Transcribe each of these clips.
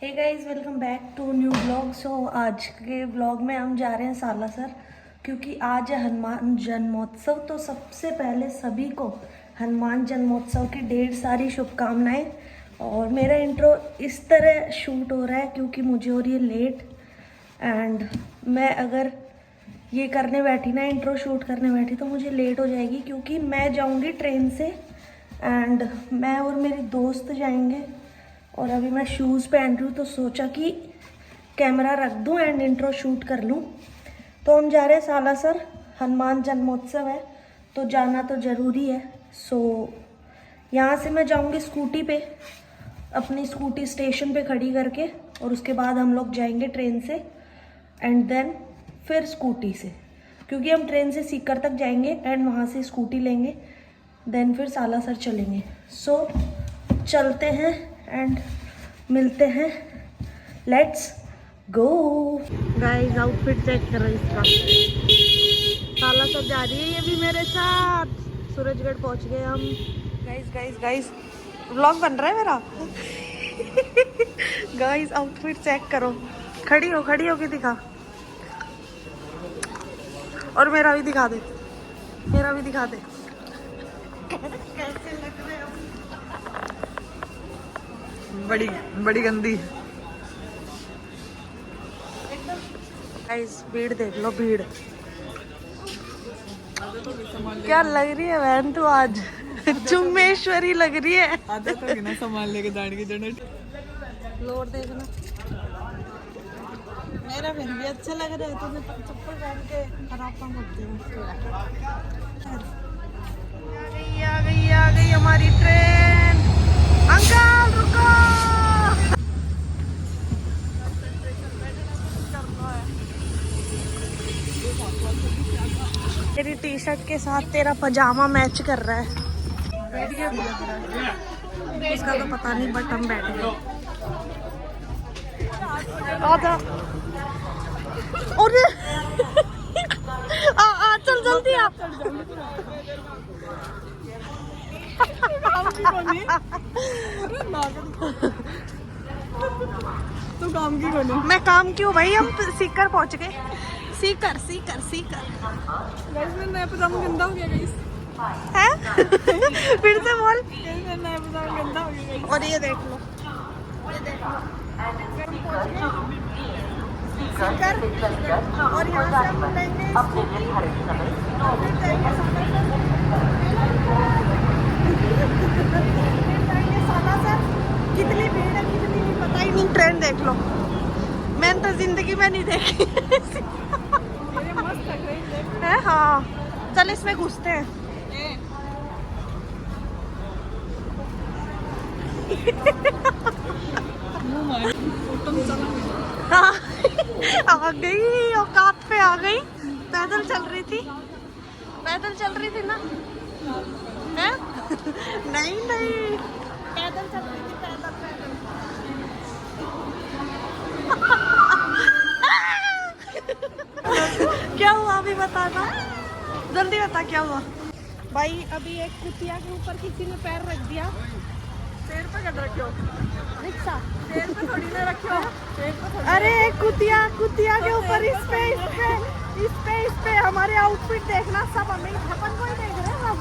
Hey guys, welcome back to new blog. So आज के blog में हम जा रहे हैं सालासर, क्योंकि आज है हनुमान जन्मोत्सव। तो सबसे पहले सभी को हनुमान जन्मोत्सव की ढेर सारी शुभकामनाएं। और मेरा इंट्रो इस तरह शूट हो रहा है क्योंकि मुझे हो रही है लेट। एंड मैं अगर ये करने बैठी ना, इंट्रो शूट करने बैठी, तो मुझे लेट हो जाएगी क्योंकि मैं जाऊंगी ट्रेन से। एंड मैं और मेरी दोस्त जाएंगे। और अभी मैं शूज़ पहन रही हूँ तो सोचा कि कैमरा रख दूँ एंड इंट्रो शूट कर लूँ। तो हम जा रहे हैं सालासर, हनुमान जन्मोत्सव है तो जाना तो ज़रूरी है। सो यहाँ से मैं जाऊँगी स्कूटी पे, अपनी स्कूटी स्टेशन पे खड़ी करके, और उसके बाद हम लोग जाएंगे ट्रेन से एंड देन फिर स्कूटी से, क्योंकि हम ट्रेन से सीकर तक जाएंगे एंड वहाँ से स्कूटी लेंगे, देन फिर सालासर चलेंगे। सो चलते हैं एंड मिलते हैं। Let's go. Guys, outfit check करो इसका। सालासर जा रही है ये भी मेरे साथ। सूरजगढ़ पहुंच गए हम। गाइस व्लॉग बन रहा है मेरा। गाइस, आउटफिट चेक करो। खड़ी हो के दिखा, और मेरा भी दिखा दे, कैसे लग रहे हो? बड़ी गंदी। गाइस, भीड़ देख लो, भीड़ क्या लग रही है बहन तू आज। चुम्मेश्वरी लग रही है। आदत होगी ना संभाल लेके जाने की जरूरत। फ्लोर देखना, मेरा फिर भी अच्छा लग रहा है। तुझे चप्पल पहन के खराब काम करती हूँ। आ गई हमारी ट्रेन। अंकल रुको। तेरी टी शर्ट के साथ तेरा पजामा मैच कर रहा है। बैठ गया, उसका तो पता नहीं, बट हम बैठ गए। आजा, और आ चल जल्दी आ। तू काम की कोनी। मैं काम क्यों भाई, हम सीकर पहुंच गए। सीकर गाइस, मेरा नया पजामा गंदा हो गया गाइस। है। फिर से बोल। मेरा नया पजामा गंदा हो गया गाइस। और ये देख लो, सीकर। और यहाँ से हम लेंगे स्कूटी, फिर जाएंगे सालासर। कितनी भीड़ है, कितनी नहीं पता ही नहीं। ट्रेन देख लो, मैंने तो जिंदगी में नहीं देखी। मेरे मस्त लग रही है। है हाँ, चल इसमें घुसते हैं। हाँ, आ गई, औकात पे आ गई। पैदल चल रही थी ना। है? नहीं पैदल चल रही थी, पैदल। क्या हुआ अभी बताना, जल्दी बता क्या हुआ। भाई अभी एक कुतिया के ऊपर किसी ने पैर रख दिया। पैर पे कर रखियो। रिक्शा पैर पे थोड़ी ना रखियो। पैर पे थोड़ी। अरे कुतिया के ऊपर इस पे हमारे आउटफिट देखना, सब हमें अपन को ही देख रहे हैं सब।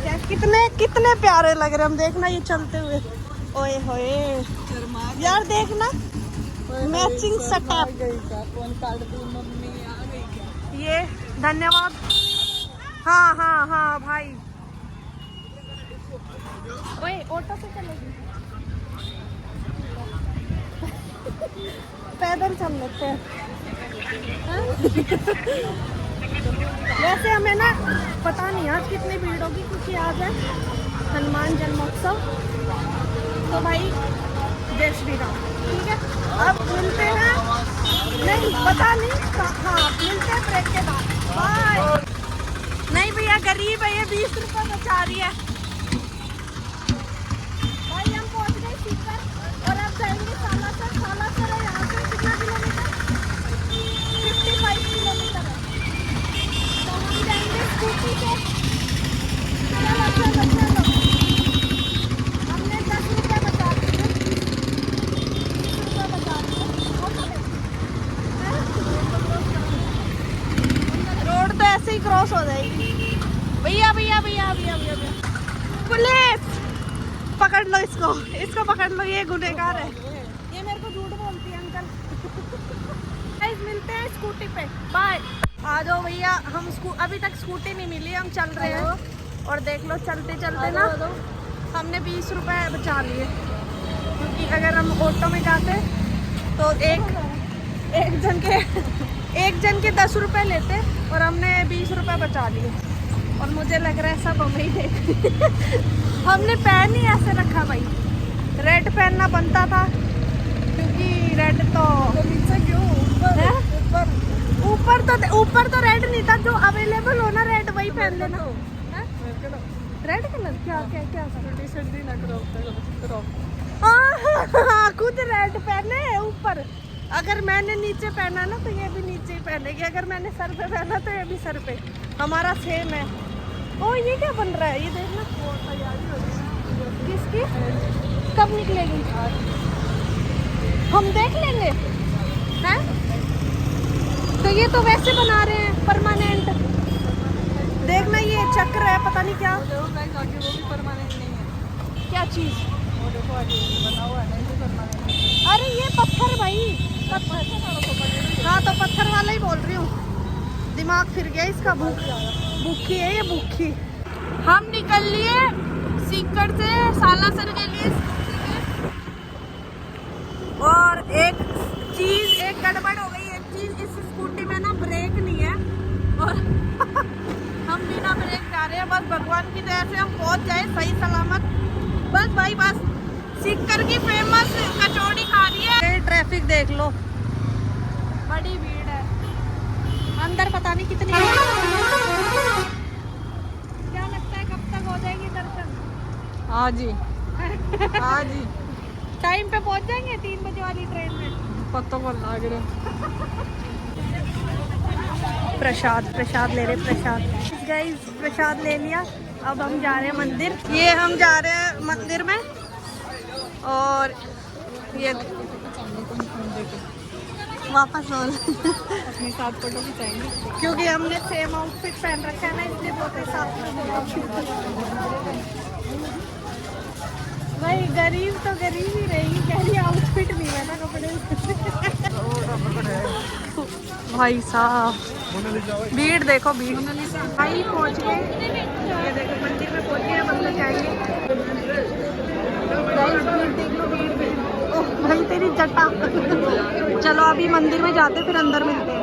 क्या कितने प्यारे लग रहे हम, देखना ये चलते हुए। ओए होए यार, देखना मैचिंग सेटअप। फोन काट दी, मम्मी आ गई क्या? ये धन्यवाद। हाँ भाई। ओए ऑटो से चलेगी। पैदल चल लेते हैं। हाँ? वैसे हमें ना पता नहीं आज कितनी भीड़ होगी, क्योंकि आज है हनुमान जन्मोत्सव। तो भाई जय श्री राम। ठीक है, अब मिलते हैं। नहीं पता नहीं, हाँ मिलते हैं ब्रेक के बाद। बाय। नहीं भैया, गरीब है ये, 20 रुपये बचा रही है। भाई हम पहुंच गए सीकर, और अब जाएंगे सालासर है यहाँ से कितना किलोमीटर? 55 किलोमीटर है। तो हम जाएंगे स्कूटी से। चलो हमने क्रॉस हो जाएगी। भैया भैया भैया भैया भैया भैया, पुलिस पकड़ लो इसको, इसको पकड़ लो, ये गुनहगार है। ये मेरे को झूठ बोलती है अंकल। गाइस मिलते हैं स्कूटी पे, बाय। आ जाओ भैया, हम अभी तक स्कूटी नहीं मिली, हम चल रहे हैं और देख लो चलते चलते ना हमने 20 रुपए बचा लिए, क्योंकि अगर हम ऑटो में जाते तो एक जन के 10 रुपए लेते और हमने 20 रुपए बचा लिए। और मुझे लग रहा है सब हमें ही देख हमने पैन ही ऐसे रखा भाई, रेड पहनना बनता था, क्योंकि रेड तो नीचे क्यों, ऊपर तो रेड नहीं था, जो अवेलेबल हो ना रेड वही पहन लेना। रेड कलर क्या क्या क्या खुद रेड पहने ऊपर, अगर मैंने नीचे पहना ना तो ये भी नीचे ही पहनेगी, अगर मैंने सर पे पहना तो ये भी सर पे, हमारा सेम है। ओ ये क्या बन रहा है, ये देखना। किसकी कब निकलेगी, हम देख लेंगे हैं। तो ये तो वैसे बना रहे हैं परमानेंट, देखना ये चक्र है पता नहीं क्या, वो भी परमानेंट नहीं है। क्या चीज, वो देखो आगे बना हुआ है, नहीं परमानेंट। अरे ये पत्थर भाई, पत्थर। हाँ तो पत्थर वाला ही बोल रही हूँ, दिमाग फिर गया इसका। भूखी है ये, भूखी। हम निकल लिए सीकर से सालासर के लिए, और एक गड़बड़ हो गई। एक चीज, इस स्कूटी में ना ब्रेक नहीं है और हम बिना ब्रेक जा रहे हैं। बस भगवान की दया से हम पहुंच जाए सही सलामत, बस भाई बस। सीकर की फेमस कचौड़ी खा रही है। ट्रैफिक देख लो, बड़ी भीड़ है अंदर, पता नहीं कितनी। क्या लगता है कब तक हो जाएंगे दर्शन? हाँ जी, हाँ जी। टाइम पे पहुंच जाएंगे 3 बजे वाली ट्रेन में, पता को लग रहा। प्रसाद ले रहे, प्रसाद गाइस, प्रसाद ले लिया। अब हम जा रहे हैं मंदिर, ये हम जा रहे हैं मंदिर में। और ये वापस अपने साथ फोटो खिंचाएंगे, क्योंकि हमने सेम आउटफिट पहन रखा है ना, इसलिए बहुत साथ में। भाई गरीब तो गरीब ही रहेगी, कह रही आउटफिट नहीं है ना कपड़े। भाई साहब भीड़ देखो, भीड़। भाई पहुंच गए, ये देखो मंदिर में पहुंच गए, मंदिर जाएंगे। देख लो भीड़। ओह भाई तेरी जटा। चलो अभी मंदिर में जाते, फिर अंदर मिलते हैं।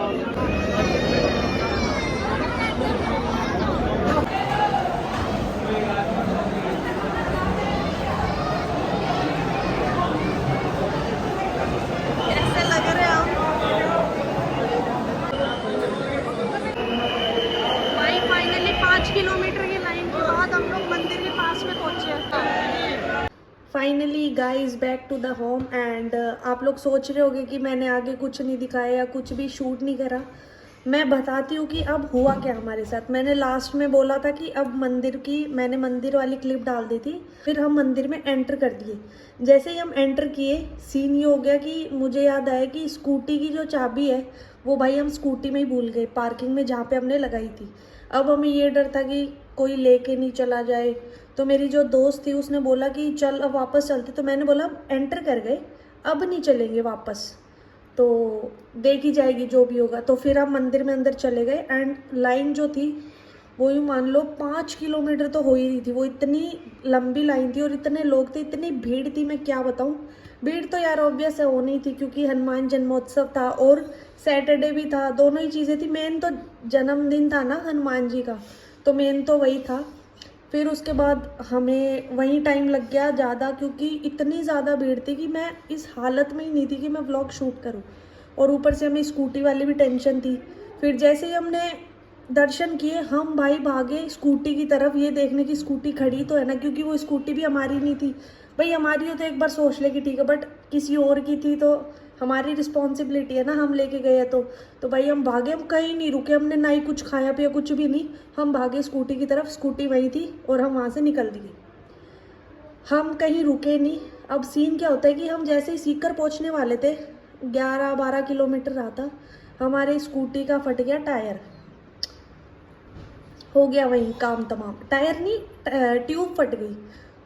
Finally guys back to the home and आप लोग सोच रहे होंगे कि मैंने आगे कुछ नहीं दिखाया या कुछ भी शूट नहीं करा। मैं बताती हूँ कि अब हुआ क्या हमारे साथ। मैंने लास्ट में बोला था कि अब मैंने मंदिर वाली क्लिप डाल दी थी, फिर हम मंदिर में एंटर कर दिए। जैसे ही हम एंटर किए, सीन ये हो गया कि मुझे याद आया कि स्कूटी की जो चाबी है वो भाई हम स्कूटी में ही भूल गए, पार्किंग में जहाँ पे हमने लगाई थी। अब हमें ये डर था कि कोई लेके नहीं चला जाए, तो मेरी जो दोस्त थी उसने बोला कि चल अब वापस चलते। तो मैंने बोला एंटर कर गए, अब नहीं चलेंगे वापस, तो देखी जाएगी जो भी होगा। तो फिर हम मंदिर में अंदर चले गए एंड लाइन जो थी वो यूँ मान लो 5 किलोमीटर तो हो ही रही थी। वो इतनी लंबी लाइन थी और इतने लोग थे, इतनी भीड़ थी, मैं क्या बताऊँ। भीड़ तो यार ऑब्वियस है होनी थी, क्योंकि हनुमान जन्मोत्सव था और सैटरडे भी था, दोनों ही चीज़ें थी। मेन तो जन्मदिन था ना हनुमान जी का, तो मेन तो वही था। फिर उसके बाद हमें वहीं टाइम लग गया ज़्यादा, क्योंकि इतनी ज़्यादा भीड़ थी कि मैं इस हालत में ही नहीं थी कि मैं व्लॉग शूट करूं, और ऊपर से हमें स्कूटी वाली भी टेंशन थी। फिर जैसे ही हमने दर्शन किए, हम भाई भागे स्कूटी की तरफ, ये देखने की स्कूटी खड़ी तो है ना, क्योंकि वो स्कूटी भी हमारी नहीं थी। भाई हमारी हो तो एक बार सोच ले कि ठीक है, बट किसी और की थी तो हमारी रिस्पॉन्सिबिलिटी है ना, हम लेके गए हैं तो भाई हम भागे, हम कहीं नहीं रुके, हमने ना ही कुछ खाया पिया, कुछ भी नहीं। हम भागे स्कूटी की तरफ, स्कूटी वहीं थी और हम वहाँ से निकल दिए, हम कहीं रुके नहीं। अब सीन क्या होता है कि हम जैसे ही सीकर पहुँचने वाले थे, 11-12 किलोमीटर रहा था, हमारे स्कूटी का फट गया टायर। हो गया वहीं काम तमाम। टायर नहीं, ट्यूब फट गई।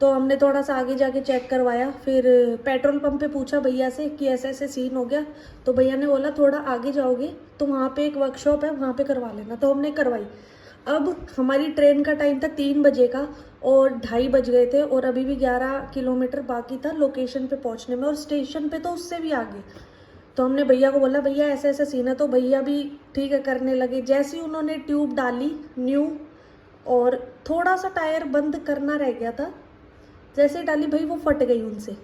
तो हमने थोड़ा सा आगे जाके चेक करवाया, फिर पेट्रोल पंप पे पूछा भैया से कि ऐसे ऐसे सीन हो गया। तो भैया ने बोला थोड़ा आगे जाओगे तो वहाँ पे एक वर्कशॉप है, वहाँ पे करवा लेना। तो हमने करवाई। अब हमारी ट्रेन का टाइम था 3 बजे का और 2:30 बज गए थे और अभी भी 11 किलोमीटर बाकी था लोकेशन पे पहुँचने में, और स्टेशन पे तो उससे भी आगे। तो हमने भैया को बोला भैया ऐसे ऐसे सीन है, तो भैया भी ठीक है करने लगे। जैसे ही उन्होंने ट्यूब डाली न्यू, और थोड़ा सा टायर बंद करना रह गया था, जैसे ही डाली भाई वो फट गई उनसे।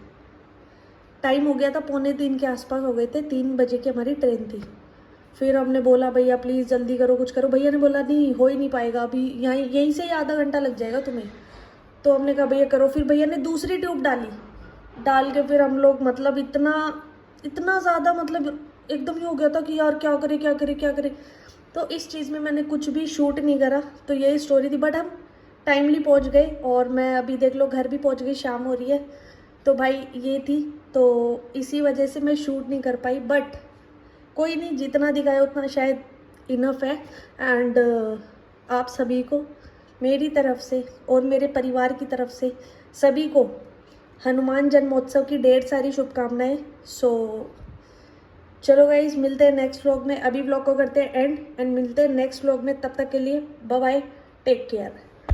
टाइम हो गया था 2:45 के आसपास हो गए थे, 3 बजे की हमारी ट्रेन थी। फिर हमने बोला भैया प्लीज़ जल्दी करो, कुछ करो। भैया ने बोला नहीं हो ही नहीं पाएगा, अभी यहीं से ही आधा घंटा लग जाएगा तुम्हें। तो हमने कहा भैया करो। फिर भैया ने दूसरी ट्यूब डाली, डाल के फिर हम लोग मतलब इतना इतना ज़्यादा मतलब एकदम ही हो गया था कि यार क्या करें क्या करें क्या करें। तो इस चीज़ में मैंने कुछ भी शूट नहीं करा। तो यही स्टोरी थी, बट हम टाइमली पहुंच गए और मैं अभी देख लो घर भी पहुंच गई, शाम हो रही है। तो भाई ये थी, तो इसी वजह से मैं शूट नहीं कर पाई, बट कोई नहीं, जितना दिखाया उतना शायद इनफ है। एंड आप सभी को मेरी तरफ से और मेरे परिवार की तरफ से सभी को हनुमान जन्मोत्सव की ढेर सारी शुभकामनाएं। सो चलो गाइज, मिलते हैं नेक्स्ट व्लॉग में। अभी व्लॉग को करते हैं एंड मिलते हैं नेक्स्ट व्लॉग में। तब तक के लिए बाय बाय, टेक केयर।